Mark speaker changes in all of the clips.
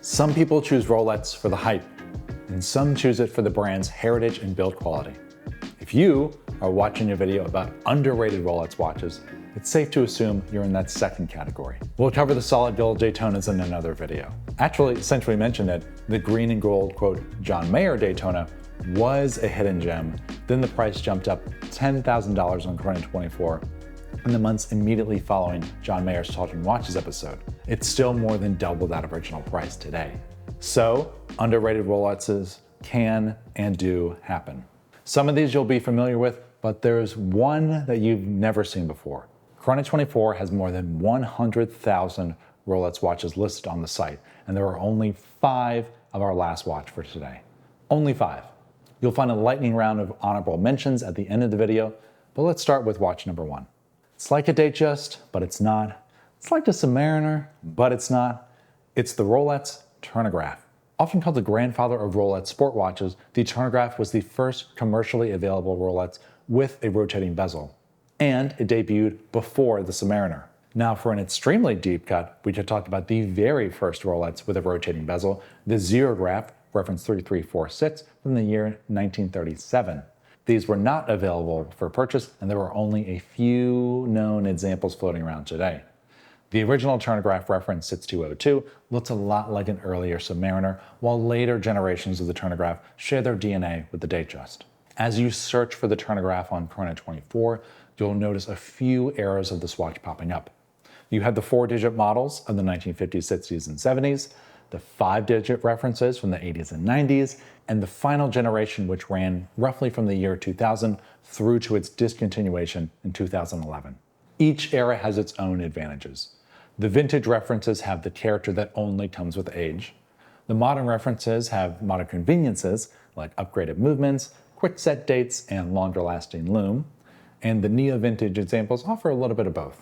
Speaker 1: Some people choose Rolex for the hype, and some choose it for the brand's heritage and build quality. If you are watching a video about underrated Rolex watches, it's safe to assume you're in that second category. We'll cover the solid gold Daytonas in another video. Actually, since we mentioned it, the green and gold, quote, John Mayer Daytona was a hidden gem. Then the price jumped up $10,000 on Chrono24 in the months immediately following John Mayer's Talking Watches episode. It's still more than double that original price today. So, underrated Rolexes can and do happen. Some of these you'll be familiar with, but there's one that you've never seen before. Chrono24 has more than 100,000 Rolex watches listed on the site, and there are only 5 of our last watch for today. Only 5. You'll find a lightning round of honorable mentions at the end of the video, but let's start with watch number 1. It's like a Datejust, but it's not. It's like the Submariner, but it's not. It's the Rolex Turnograph. Often called the grandfather of Rolex sport watches, the Turnograph was the first commercially available Rolex with a rotating bezel, and it debuted before the Submariner. Now, for an extremely deep cut, we could talk about the very first Rolex with a rotating bezel, the Xerograph, reference 3346, from the year 1937. These were not available for purchase, and there were only a few known examples floating around today. The original Turnograph, reference 6202, looks a lot like an earlier Submariner, while later generations of the Turnograph share their DNA with the Datejust. As you search for the Turnograph on Chrono24, you'll notice a few eras of this watch popping up. You have the 4-digit models of the 1950s, 60s, and 70s, the 5-digit references from the 80s and 90s, and the final generation, which ran roughly from the year 2000 through to its discontinuation in 2011. Each era has its own advantages. The vintage references have the character that only comes with age. The modern references have modern conveniences like upgraded movements, quick set dates, and longer lasting lume. And the neo-vintage examples offer a little bit of both.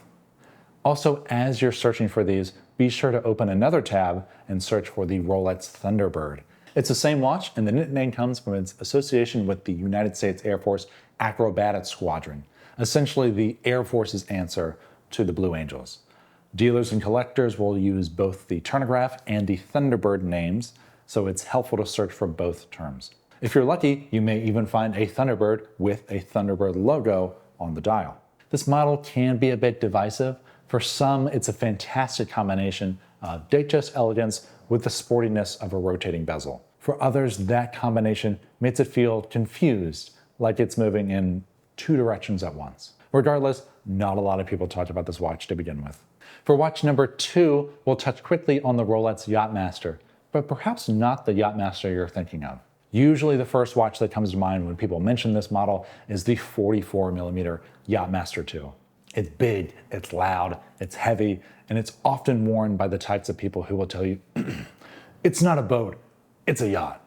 Speaker 1: Also, as you're searching for these, be sure to open another tab and search for the Rolex Thunderbird. It's the same watch, and the nickname comes from its association with the United States Air Force Acrobatic Squadron, essentially the Air Force's answer to the Blue Angels. Dealers and collectors will use both the Turnograph and the Thunderbird names, so it's helpful to search for both terms. If you're lucky, you may even find a Thunderbird with a Thunderbird logo on the dial. This model can be a bit divisive. For some, it's a fantastic combination of Datejust elegance with the sportiness of a rotating bezel. For others, that combination makes it feel confused, like it's moving in 2 directions at once. Regardless, not a lot of people talked about this watch to begin with. For watch number 2, we'll touch quickly on the Rolex Yachtmaster, but perhaps not the Yachtmaster you're thinking of. Usually the first watch that comes to mind when people mention this model is the 44mm Yachtmaster 2. It's big, it's loud, it's heavy, and it's often worn by the types of people who will tell you, it's not a boat, it's a yacht.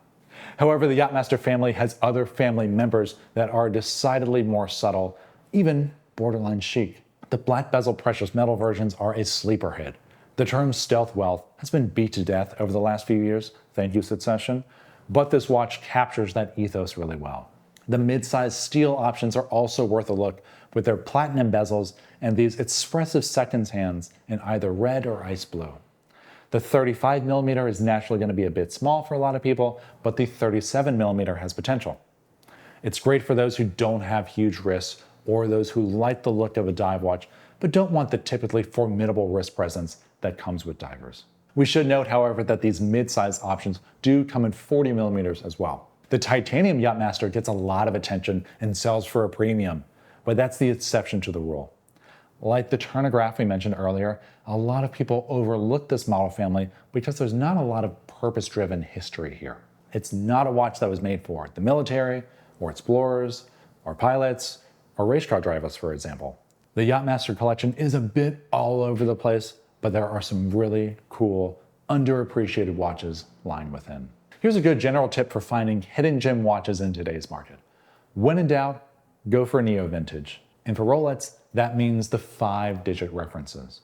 Speaker 1: However, the Yachtmaster family has other family members that are decidedly more subtle, even borderline chic. The black bezel precious metal versions are a sleeper hit. The term stealth wealth has been beat to death over the last few years, thank you Succession, but this watch captures that ethos really well. The mid-size steel options are also worth a look with their platinum bezels and these expressive seconds hands in either red or ice blue. The 35mm is naturally going to be a bit small for a lot of people, but the 37mm has potential. It's great for those who don't have huge wrists or those who like the look of a dive watch but don't want the typically formidable wrist presence that comes with divers. We should note, however, that these mid-size options do come in 40mm as well. The titanium Yachtmaster gets a lot of attention and sells for a premium, but that's the exception to the rule. Like the Turnograph we mentioned earlier, a lot of people overlook this model family because there's not a lot of purpose-driven history here. It's not a watch that was made for the military, or explorers, or pilots, or race car drivers, for example. The Yachtmaster collection is a bit all over the place, but there are some really cool, underappreciated watches lying within. Here's a good general tip for finding hidden gem watches in today's market. When in doubt, go for neo-vintage. And for Rolex, that means the 5-digit references.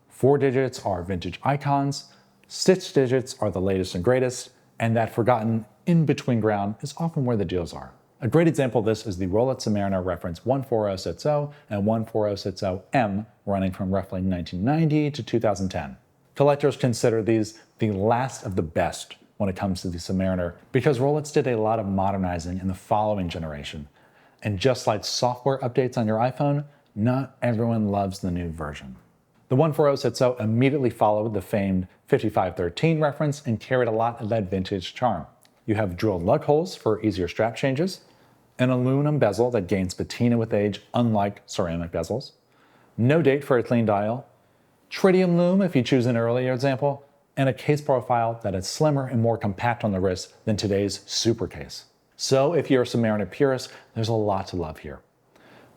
Speaker 1: 4 digits are vintage icons, 6 digits are the latest and greatest, and that forgotten in-between ground is often where the deals are. A great example of this is the Rolex Submariner reference 14060 and 14060M running from roughly 1990 to 2010. Collectors consider these the last of the best when it comes to the Submariner because Rolex did a lot of modernizing in the following generation. And just like software updates on your iPhone, not everyone loves the new version. The 14060 immediately followed the famed 5513 reference and carried a lot of that vintage charm. You have drilled lug holes for easier strap changes, an aluminum bezel that gains patina with age, unlike ceramic bezels, no date for a clean dial, tritium lume if you choose an earlier example, and a case profile that is slimmer and more compact on the wrist than today's super case. So if you're a Submariner purist, there's a lot to love here.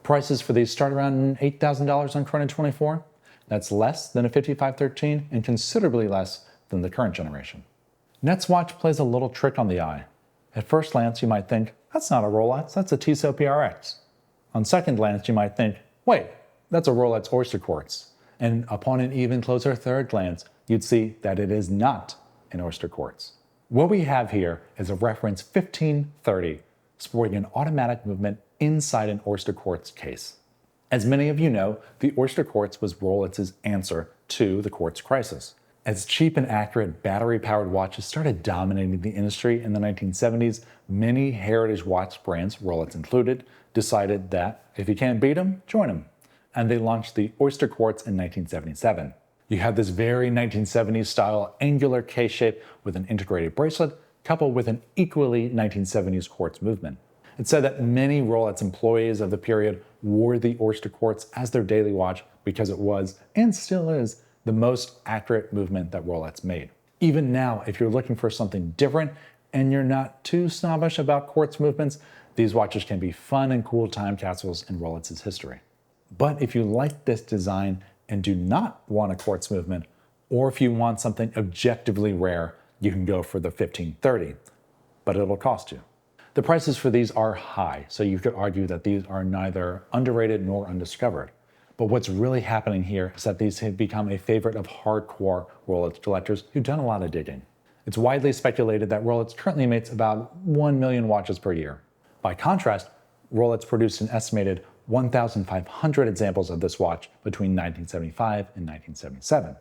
Speaker 1: Prices for these start around $8,000 on Chrono 24. That's less than a 5513 and considerably less than the current generation. Next watch plays a little trick on the eye. At first glance, you might think, that's not a Rolex, that's a Tissot PRX. On second glance, you might think, wait, that's a Rolex Oyster Quartz. And upon an even closer third glance, you'd see that it is not an Oyster Quartz. What we have here is a reference 1530 sporting an automatic movement inside an Oyster Quartz case. As many of you know, the Oyster Quartz was Rolex's answer to the quartz crisis. As cheap and accurate battery-powered watches started dominating the industry in the 1970s, many heritage watch brands, Rolex included, decided that if you can't beat them, join them. And they launched the Oyster Quartz in 1977. You have this very 1970s style angular case shape with an integrated bracelet coupled with an equally 1970s quartz movement. It's said that many Rolex employees of the period wore the Oyster Quartz as their daily watch because it was, and still is, the most accurate movement that Rolex made. Even now, if you're looking for something different and you're not too snobbish about quartz movements, these watches can be fun and cool time capsules in Rolex's history. But if you like this design and do not want a quartz movement, or if you want something objectively rare, you can go for the 1530, but it'll cost you. The prices for these are high, so you could argue that these are neither underrated nor undiscovered. But what's really happening here is that these have become a favorite of hardcore Rolex collectors who've done a lot of digging. It's widely speculated that Rolex currently makes about 1 million watches per year. By contrast, Rolex produced an estimated 1,500 examples of this watch between 1975 and 1977.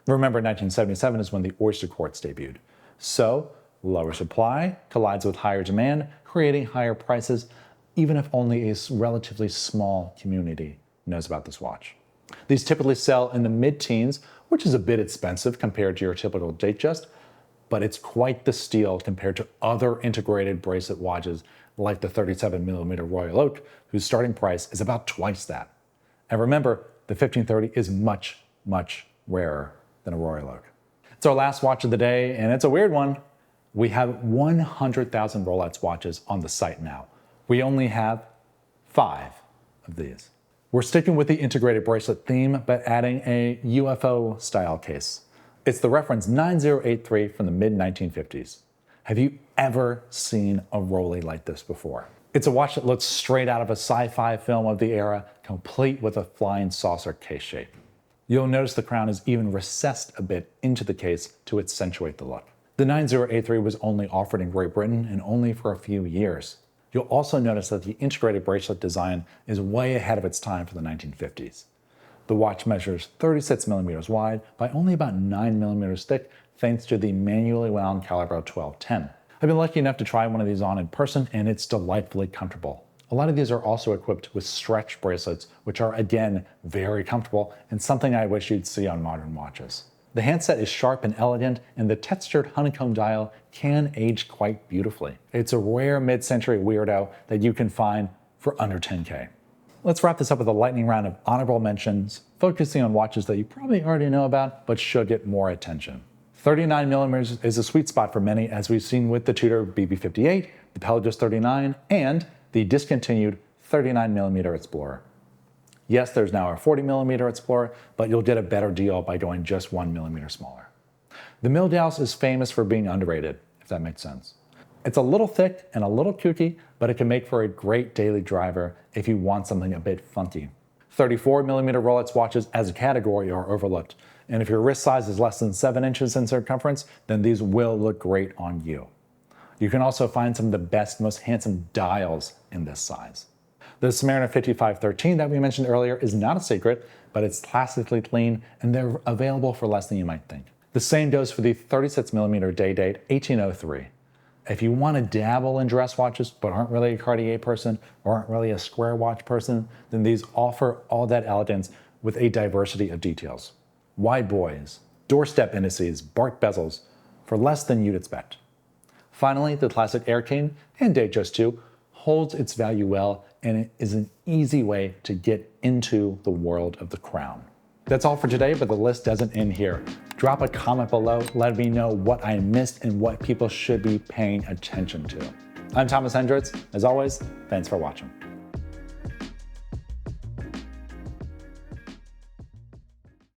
Speaker 1: Remember, 1977 is when the Oyster Quartz debuted. So, lower supply collides with higher demand, creating higher prices, even if only a relatively small community knows about this watch. These typically sell in the mid-teens, which is a bit expensive compared to your typical Datejust, but it's quite the steal compared to other integrated bracelet watches like the 37mm Royal Oak, whose starting price is about twice that. And remember, the 1530 is much, much rarer than a Royal Oak. It's our last watch of the day, and it's a weird one. We have 100,000 Rolex watches on the site now. We only have 5 of these. We're sticking with the integrated bracelet theme, but adding a UFO style case. It's the reference 9083 from the mid-1950s. Have you ever seen a Rolex like this before? It's a watch that looks straight out of a sci-fi film of the era, complete with a flying saucer case shape. You'll notice the crown is even recessed a bit into the case to accentuate the look. The 9083 was only offered in Great Britain and only for a few years. You'll also notice that the integrated bracelet design is way ahead of its time for the 1950s. The watch measures 36mm wide by only about 9mm thick thanks to the manually wound Calibro 1210. I've been lucky enough to try one of these on in person and it's delightfully comfortable. A lot of these are also equipped with stretch bracelets, which are again very comfortable and something I wish you'd see on modern watches. The handset is sharp and elegant, and the textured honeycomb dial can age quite beautifully. It's a rare mid-century weirdo that you can find for under 10K. Let's wrap this up with a lightning round of honorable mentions, focusing on watches that you probably already know about, but should get more attention. 39mm is a sweet spot for many, as we've seen with the Tudor BB58, the Pelagos 39, and the discontinued 39mm Explorer. Yes, there's now a 40mm Explorer, but you'll get a better deal by going just 1mm smaller. The Milgauss is famous for being underrated, if that makes sense. It's a little thick and a little kooky, but it can make for a great daily driver if you want something a bit funky. 34mm Rolex watches as a category are overlooked, and if your wrist size is less than 7 inches in circumference, then these will look great on you. You can also find some of the best, most handsome dials in this size. The Submariner 5513 that we mentioned earlier is not a secret, but it's classically clean and they're available for less than you might think. The same goes for the 36mm day-date 1803. If you want to dabble in dress watches but aren't really a Cartier person or aren't really a square watch person, then these offer all that elegance with a diversity of details. Wide buoys, doorstep indices, bark bezels, for less than you'd expect. Finally, the classic Air King and Datejust 2 holds its value well, and it is an easy way to get into the world of the crown. That's all for today, but the list doesn't end here. Drop a comment below, let me know what I missed and what people should be paying attention to. I'm Thomas Hendricks. As always, thanks for watching.